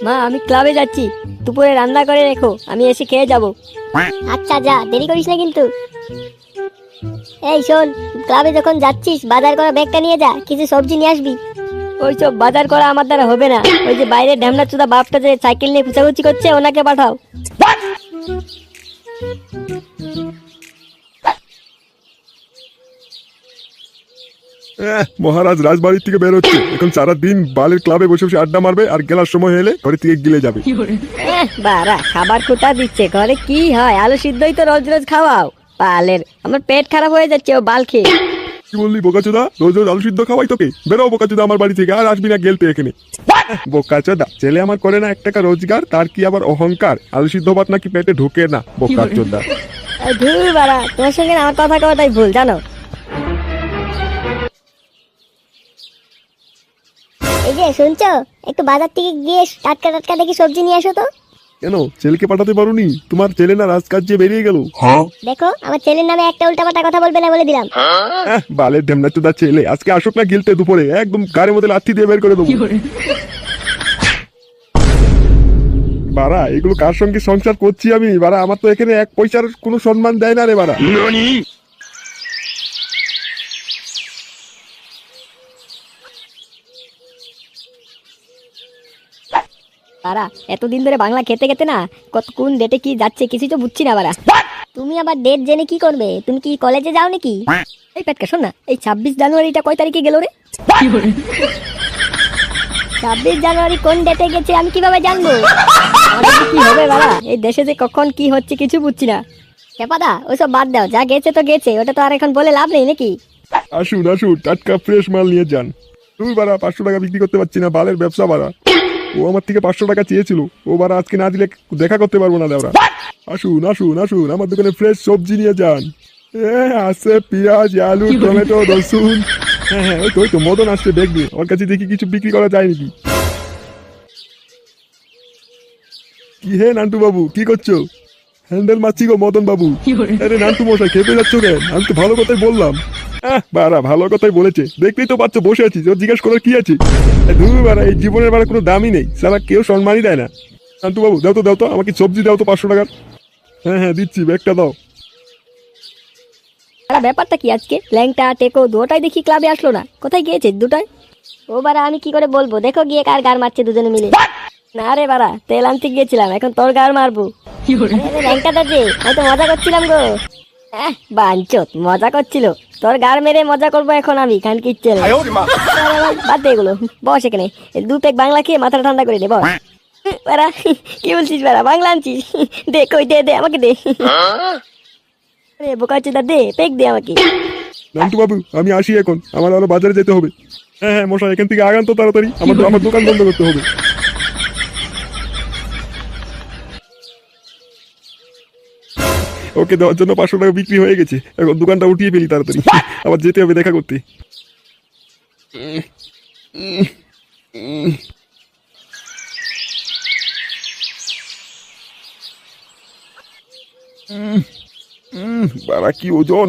মা আমি ক্লাবে যাচ্ছি, দুপুরে রান্না করে রেখো, আমি এসে খেয়ে যাব। আচ্ছা যা, দেরি করিস না কিন্তু। এই শোন, ক্লাবে যখন যাচ্ছিস বাজার করা ব্যাগটা নিয়ে যা, কিছু সবজি নিয়ে আসবি। ওইসব বাজার করা আমার দ্বারা হবে না। ওই যে বাইরে ঢ্যামনা চুদা বাপটা যে সাইকেল নিয়ে খুচাখুচি করছে, ওনাকে পাঠাও। মহারাজ রাজবাড়ির থেকে বের হচ্ছে, এখন সারাদিন বালের ক্লাবে বসে বসে আড্ডা মারবে, আর গেলার সময় হলে ঘরে থেকে গিলে যাবে। বারা খাবার কোথা দিচ্ছে, ঘরে কি হয়? আলু সিদ্ধই তো রোজ রোজ খাওয়াও। বালের আমার পেট খারাপ হয়ে যাচ্ছে ও বাল খেয়ে। কি বললি বোকাচোদা? রোজ রোজ আলু সিদ্ধ খাওয়াই তোকে? বেরো বোকাচোদা আমার বাড়ি থেকে, আর আসবি না গেলতে এখানে। বোকাচোদা, ছেলে আমার করে না 1 টাকা রোজগার, তার কি আবার অহংকার? আলু সিদ্ধ ভাত নাকি পেটে ঢোকে না? বোকাচোদা। ধুর বারা, তোমার সঙ্গে আমার কথা কওয়াটাই ভুল জানো। এই যে শুনছো, একটু বাজার থেকে গিয়ে টাটকা টাটকা দেখি সবজি নিয়ে আসো তো। কেন, ছেলেকে পাঠাতে পারোনি? তোমার ছেলে না রাজকার্যে বেরিয়ে গেল। দেখো, আমার ছেলের নামে একটা উল্টাপাল্টা কথা বলবে না বলে দিলাম। বালের ঢেমনা চোদা ছেলে, আজকে আসুক না গিলতে দুপুরে, একদম গাড়ির মধ্যে লাথি দিয়ে বের করে দেবো। বারা এগুলো কার সঙ্গে সংসার করছি আমি? বারা আমার তো এখানে 1 পয়সার কোনো সম্মান দেয় না রে বারা। বারা এতদিন ধরে বাংলা খেতে খেতে না, কত কোন ডেটে কি যাচ্ছে কিছু তো বুঝছি না বারা। তুমি আবার ডেট জেনে কি করবে? তুমি কি কলেজে যাও নাকি? এই পেটকা শোন না, এই 26 জানুয়ারিটা কয় তারিখে গেল রে? 26 জানুয়ারি কোন ডেটে গেছে আমি কিভাবে জানবো? আমাদের যে কি হবে বারা, এই দেশে যে কখন কি হচ্ছে কিছু বুঝছি না। কেপাদা ওইসব বাদ দাও, যা গেছে তো গেছে, ওটা তো আর এখন বলে লাভ নেই নাকি? আসুন আসুন, টাটকা ফ্রেশ মাল নিয়ে যান। তুমি বারা 500 টাকা বিক্রি করতে পারছি না, বালের ব্যবসা বারা। ও আমার থেকে 500 টাকা চেয়েছিল, ও বারা আজকে না দিলে দেখা করতে পারবো না দেওরা। আসুন আসুন আসুন, আমার দোকানে ফ্রেশ সবজি নিয়ে যান। আছে পেঁয়াজ, আলু, টমেটো, রসুন। হ্যাঁ, ওই তো মদন আসছে দেখবে, ওর কাছে দেখি কিছু বিক্রি করা যায় নাকি। কি হে নান্টু বাবু, কি করছো? হ্যান্ডেল মারছি গো মদন বাবু। আরে নান্টু মশাই, খেপে যাচ্ছ কেন? আমি তো ভালো কথাই বললাম। বারা ভালো কথাই বলেছে, দেখতেই তো পাচ্ছ বসে আছি, ওর জিজ্ঞেস করার কি আছে? ধুর বারা, এই জীবনের বারা কোনো দামই নেই, সারা কেউ সম্মানই দেয় না। নান্টু বাবু দাও তো আমাকে সবজি দাও তো 500 টাকার। হ্যাঁ দিচ্ছি, ব্যাগটা দাও। বারা ব্যাপারটা কি আজকে? ল্যাংটা টেকো দুটাই দেখি ক্লাবে আসলো না, কোথায় গিয়েছে দুটাই? ও বারা আমি কি করে বলবো, দেখো গিয়ে কার গার মারছে দুজনে মিলে। না রে বারা, তেল আনতে গিয়েছিলাম, এখন তোর গার মারবো। ল্যাংটা দাদে, আমি তো মজা করছিলাম গো। বাঞ্চত মজা করছিল, তোর গার মেরে মজা করবো এখন আমি, খান কিচ্ছেল। বাদ দে এগুলো, বস এখানে, 2 প্যাক বাংলা খেয়ে মাথা ঠান্ডা করে দে বস। বারা কি বলছিস বারা, বাংলা আনছিস? দে কই, দে আমাকে দে। বোকাচোদা দে, পেক দে আমাকে। নান্টু বাবু আমি আসি এখন, আমার আরো বাজারে যেতে হবে। হ্যাঁ মশাই, এখান থেকে আগান তো তাড়াতাড়ি, আমার দোকান বন্ধ করতে হবে। ওকে দেওয়ার জন্য 500 টাকা বিক্রি হয়ে গেছে, এখন দোকানটা উঠিয়ে ফেলি তাড়াতাড়ি, আবার যেতে হবে দেখা করতে। বাড়া কি ওজন!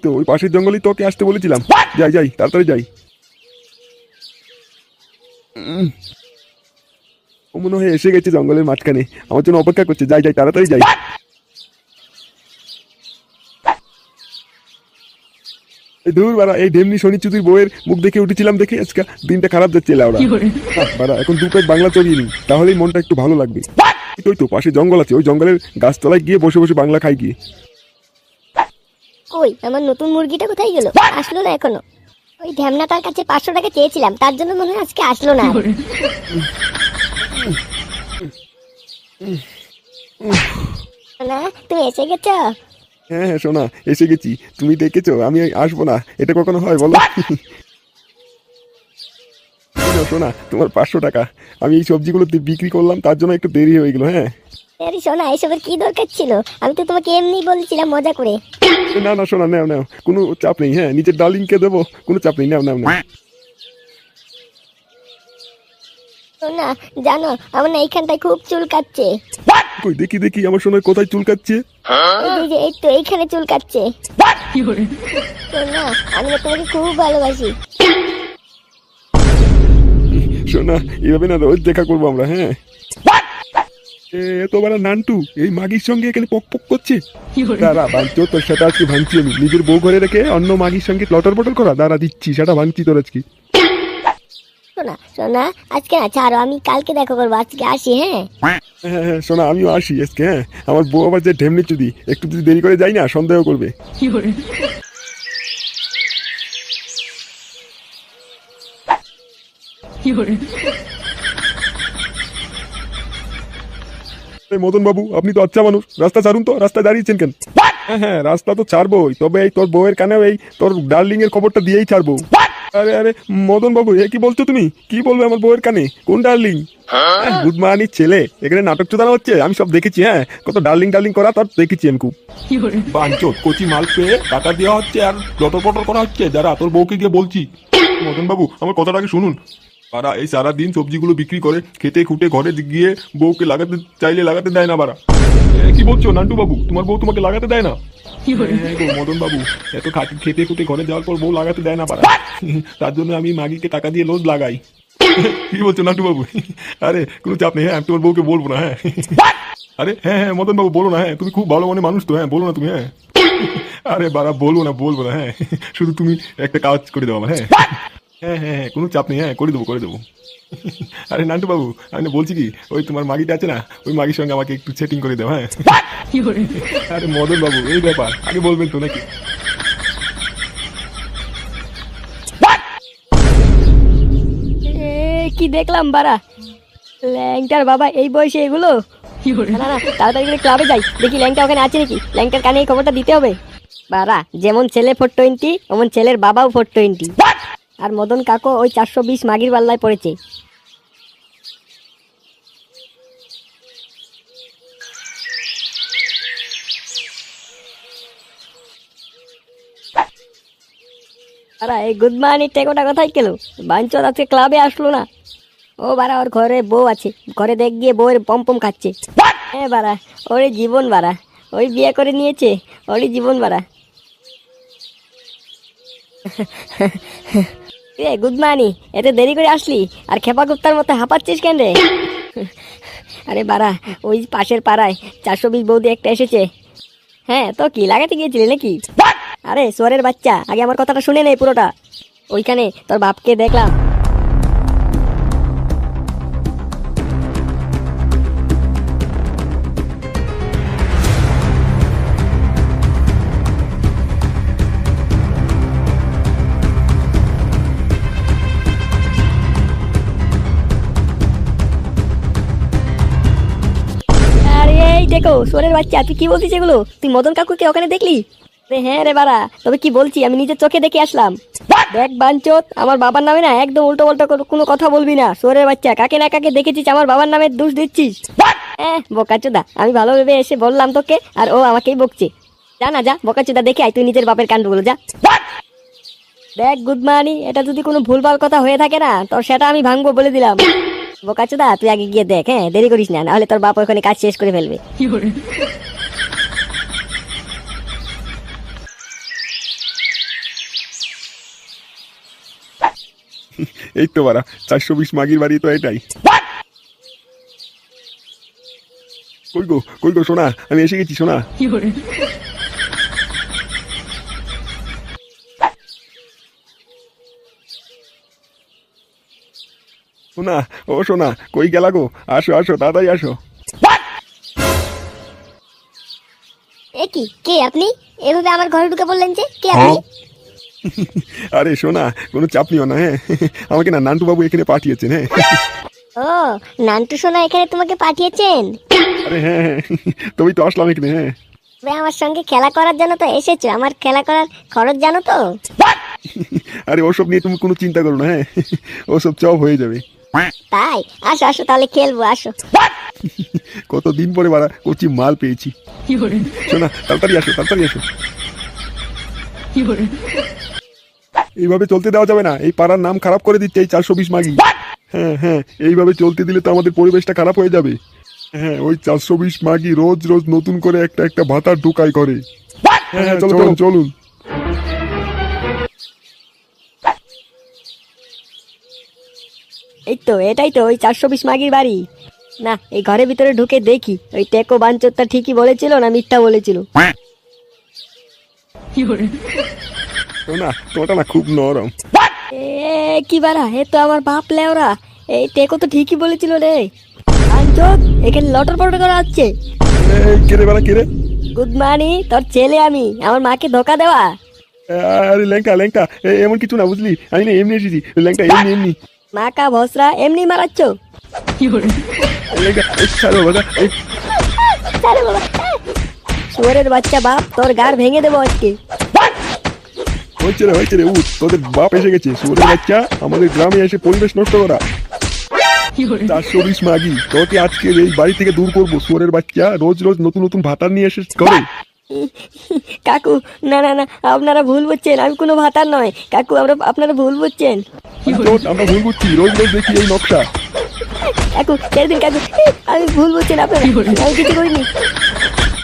তো ওই পাশের জঙ্গলেই তোকে আসতে বলেছিলাম। যাই তাড়াতাড়ি যাই। ও মনে হয় এসে গেছে জঙ্গলের মাঝখানে, আমার জন্য অপেক্ষা করছে। যাই তাড়াতাড়ি যাই। দূর বাড়া, এই ঢেমনি শনি চুদির বউয়ের মুখ দেখে উঠেছিলাম দেখে আজকে দিনটা খারাপ যাচ্ছে লাউড়া। বাড়া এখন 2 প্যাক বাংলা চড়িয়ে নি, তাহলেই মনটা একটু ভালো লাগবে। ওই তো পাশে জঙ্গল আছে, ওই জঙ্গলের গাছতলায় গিয়ে বসে বসে বাংলা খাই গিয়ে। কই আমার নতুন মুরগিটা কোথায় গেল? আসলো না এখনো। ওই ঢ্যামনাটার কাছে 500 টাকা চেয়েছিলাম, তার জন্য মনে হয় আজকে আসলো না। না তুমি এসে গেছো? হ্যাঁ সোনা, এসে গেছি। তুমি ডেকেছো, আমি আসবো না? এটা কখনো হয় বলো? সোনা তোমার 500 টাকা, আমি এই সবজিগুলো বিক্রি করলাম, তার জন্য একটু দেরি হয়ে গেল। হ্যাঁ আরে সোনা, এসবের কি দরকার ছিল? আমি তো তোমাকে এমনি বলেছিলাম মজা করে। না সোনা, নাও কোনো চাপ নেই। হ্যাঁ নিজের ডার্লিংকে দেবো, কোনো চাপ নেই। নাও। সোনা জানো, আমার না এইখানটায় খুব চুলকাচ্ছে। কই দেখি আমার সোনার কোথায় চুলকাচ্ছে? এই তো এইখানে চুলকাচ্ছে। সোনা আমি না তোমাকে খুব ভালোবাসি। শোনা, এইভাবে না রোজ দেখা করবো আমরা। হ্যাঁ, তো বারা নান্টু এই মাগির সঙ্গে এখানে পক পক করছে। দাঁড়া ভাঙছো, তোর সেটা আজকে ভাঙছি আমি। নিজের বউ ঘরে রেখে অন্য মাগির সঙ্গে লটর পটর করা, দাঁড়া দিচ্ছি, সেটা ভাঙছি তোর আজকে। শোনা শোনা, আজকে না ছাড়ো, আমি কালকে দেখা করবো, আজকে আসি। হ্যাঁ হ্যাঁ হ্যাঁ শোনা, আমিও আসি আজকে। হ্যাঁ, আমার বউ আবার যে ঢেমনি চুদি, একটু যদি দেরি করে যাই না সন্দেহ করবে। মদন বাবু, আপনি তো আচ্ছা মানুষ, রাস্তা ছাড়ুন তো, রাস্তা দাঁড়িয়েছেন কেন? হ্যাঁ হ্যাঁ, রাস্তা তো ছাড়বোই, তবে এই তোর বউয়ের কানেও এই তোর ডার্লিং এর খবরটা দিয়েই ছাড়বো। আরে আরে মদন বাবু, এ কি বলছো তুমি? কি বলবে আমার বউয়ের কানে? কোন ডার্লিং? গুড মর্নিং ছেলে, এখানে নাটক চোদানো হচ্ছে, আমি সব দেখেছি। হ্যাঁ, কত ডার্লিং ডার্লিং করা তোর দেখেছি আমি খুব। বাঞ্চোত কচি মাল পেয়ে টাকা দেওয়া হচ্ছে আর লটর পটর করা হচ্ছে। যারা তোর বউকে গিয়ে বলছি। মদন বাবু, আমার কথাটাকে শুনুন। তারা এই সারাদিন সবজিগুলো বিক্রি করে খেটে খুঁটে ঘরে গিয়ে বউকে লাগাতে চাইলে লাগাতে দেয় না। বাড়া কি বলছো নান্টু বাবু, তোমার বউ তোমাকে লাগাতে দেয় না? মদন বাবু, এত খেটে খুঁটে ঘরে যাওয়ার পর বউ লাগাতে দেয় না। পারা তার জন্য আমি মাগিকে টাকা দিয়ে লোজ লাগাই। কি বলছো নান্টু বাবু? আরে কোনো চাপ নেই, হ্যাঁ আমি তোমার বউকে বলবো না। হ্যাঁ আরে হ্যাঁ হ্যাঁ মদন বাবু বলো না। হ্যাঁ তুমি খুব ভালো মনে মানুষ তো। হ্যাঁ বলো না তুমি। হ্যাঁ আরে বাড়া বলবো না। হ্যাঁ শুধু তুমি একটা কাজ করে দেবো আমার। হ্যাঁ হ্যাঁ হ্যাঁ হ্যাঁ কোনো চাপ নেই, হ্যাঁ করে দেবো। আরে নান্টু বাবু, আমি বলছি কি, ওই তোমার মাগিটা আছে না, ওই মাগির সঙ্গে আমাকে একটু সেটিং করে দেবো। হ্যাঁ আরে মদন বাবু, এই ব্যাপার আগে বলবেন তো নাকি? কি দেখলাম বাড়া, ল্যাংটার বাবা এই বয়সে এগুলো। না না, তাড়াতাড়ি করে ক্লাবে যাই, দেখি ল্যাংটা ওখানে আছে নাকি। ল্যাংটার কানে এই খবরটা দিতে হবে। বাড়া, যেমন ছেলে 420 অমন ছেলের বাবাও 420। আর মদন কাকু ওই 420 মাগির পাল্লায় পড়েছে। আরে এই গুড মর্নিং টেকোটা কোথায় গেল? বাঞ্চর আজকে ক্লাবে আসলো না। ও বাড়া, ওর ঘরে বউ আছে, ঘরে দেখ গিয়ে বউয়ের পম পম খাচ্ছে। হ্যাঁ বাড়া, ওরে জীবন বাড়া, ওই বিয়ে করে নিয়েছে, ওরই জীবন বাড়া। গুড মর্নিং, এতে দেরি করে আসলি আর খেপা গুপ্তার মতো হাঁপাচ্ছিস কেন রে? আরে বাড়া, ওই পাশের পাড়ায় 420 বৌদি একটা এসেছে। হ্যাঁ, তো কি লাগাতে গিয়েছিলি নাকি? আরে সোরের বাচ্চা, আগে আমার কথাটা শুনে নে পুরোটা। ওইখানে তোর বাপকে দেখলাম। দেখো সোরের বাচ্চা, তুই কি বলছিস এগুলো? তুই মদন কাকুকে ওখানে দেখলি? হ্যাঁ রে বাড়া, তবে কি বলছি আমি নিজের চোখে দেখে আসলাম। দেখ বাঞ্চোত, আমার বাবার নামে না একদম উল্টো পাল্টা কোনো কথা বলবি না। সোরের বাচ্চা, কাকে না কাকে দেখেছিস আমার বাবার নামে দোষ দিচ্ছিস। বোকাচোদা, আমি ভালো ভেবে এসে বললাম তোকে, আর ও আমাকেই বকছে। যা না যা, বোকাচোদা দেখে আয় তুই নিজের বাপের কাণ্ডগুলো, যা। দেখ গুড মর্নিং, এটা যদি কোনো ভুলভাল কথা হয়ে থাকে না, তোর সেটা আমি ভাঙবো বলে দিলাম। বোকাচোদা, তুই আগে গিয়ে দেখ, হ্যাঁ দেরি করিস না, নাহলে তোর বাপ ওখানে কাজ শেষ করে ফেলবে। এই তো বাড়া, 420 মাগির বাড়ি তো এটাই। কই গো সোনা, আমি এসে গেছি সোনা। সোনা, ও সোনা, কই গেলা গো? আসো আসো, তাড়াতাড়ি আসো। এ কি, কে আপনি? এভাবে আমার ঘরে ঢুকে বললেন যে, কে আপনি? আরে সোনা, কোনো চাপ নিও না। হ্যাঁ, আমাকে না নান্টু বাবু এখানে পাঠিয়েছেন। হ্যাঁ ও, নান্টু সোনা এখানে তোমাকে পাঠিয়েছেন? আরে হ্যাঁ হ্যাঁ, তবেই তো আসলাম এখানে। হ্যাঁ, তবে আমার সঙ্গে খেলা করার জন্য তো এসেছো, আমার খেলা করার খরচ জানো তো? আরে ওসব নিয়ে তুমি কোনো চিন্তা করো না। হ্যাঁ, ওসব সব হয়ে যাবে। তাই? আসো আসো, তাহলে খেলবো, আসো। কতদিন পরে বাড়া কচি মাল পেয়েছি। শোনা, তাড়াতাড়ি আসো, তাড়াতাড়ি আসো। এইভাবে চলতে দেওয়া যাবে না, এই পাড়ার নাম খারাপ করে দিচ্ছে এই 420 মাগি। হ্যাঁ হ্যাঁ, এইভাবে চলতে দিলে তো আমাদের পরিবেশটা খারাপ হয়ে যাবে। হ্যাঁ, ওই 420 মাগি রোজ রোজ নতুন করে একটা ভাতা ঢুকাই করে। হ্যাঁ চলুন চলুন। এই তো এটাই তো ওই 420 মাগির বাড়ি। না, এই ঘরের ভিতরে ঢুকে দেখি ওই টেকো বাঞ্চোরটা ঠিকই বলেছিল না মিথ্যা বলেছিল। না তোমাটা না খুব নরম। এ কি বাড়া, এ তো আমার বাপ লেওরা। এই টেকো তো ঠিকই বলেছিল রে। বাঞ্চোত, এখানে লটর পটর করা হচ্ছে। এই কে রে বাড়া, কে রে? গুড মর্নিং, তোর ছেলে আমি, আমার মাকে ধোকা দেওয়া। আরে ল্যাংটা ল্যাংটা, এমন কিছু না বুঝলি, আমি না এমনি এসেছি ল্যাংটা, এমনি এমনি। মাকা ভসরা এমনি মারাচ্ছ। ল্যাংটা, এই ছাড়ো বাবা, এই ছাড়ো বাবা। শুয়োরের বাচ্চা বাপ, তোর গাড় ভেঙে দেবো আজকে। হয়েছে রে উঠ, তোদের বাপ এসে গেছে, শুয়োরের বাচ্চা আমাদের গ্রামে এসে পরিবেশ নষ্ট করা। 420 মাগি, তোকে আজকে এই বাড়ি থেকে দূর করবো। শুয়োরের বাচ্চা রোজ রোজ নতুন নতুন ভাতার নিয়ে এসে করে। কাকু, না না না, আপনারা ভুল বুঝছেন, আমি কোনো ভাতার নয় কাকু, আপনারা ভুল বুঝছেন। আমরা ভুল করছি, রোজ রোজ দেখি এই নকশা। কাকু ছেড়ে দিন কাকু, আমি ভুল বুঝছেন আপনারা, আমি কিছু করিনি।